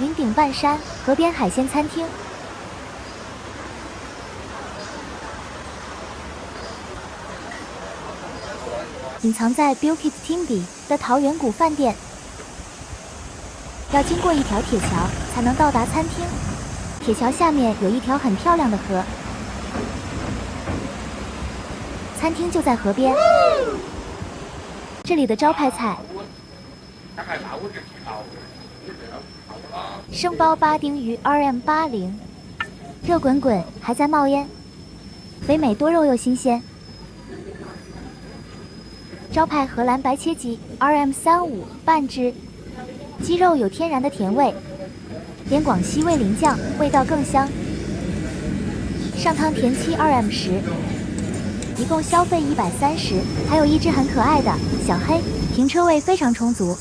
云顶半山河边海鲜餐厅。隐藏在 Bukit Tinggi 的桃源谷饭店，要经过一条铁桥才能到达餐厅。铁桥下面有一条很漂亮的河，餐厅就在河边。这里的招牌菜生包巴丁鱼 RM80， 热滚滚，还在冒烟，肥美多肉又新鲜。招牌荷兰白切鸡 RM35 半只，鸡肉有天然的甜味，点广西味淋酱，味道更香。上汤田七 RM10， 一共消费130，还有一只很可爱的小黑，停车位非常充足。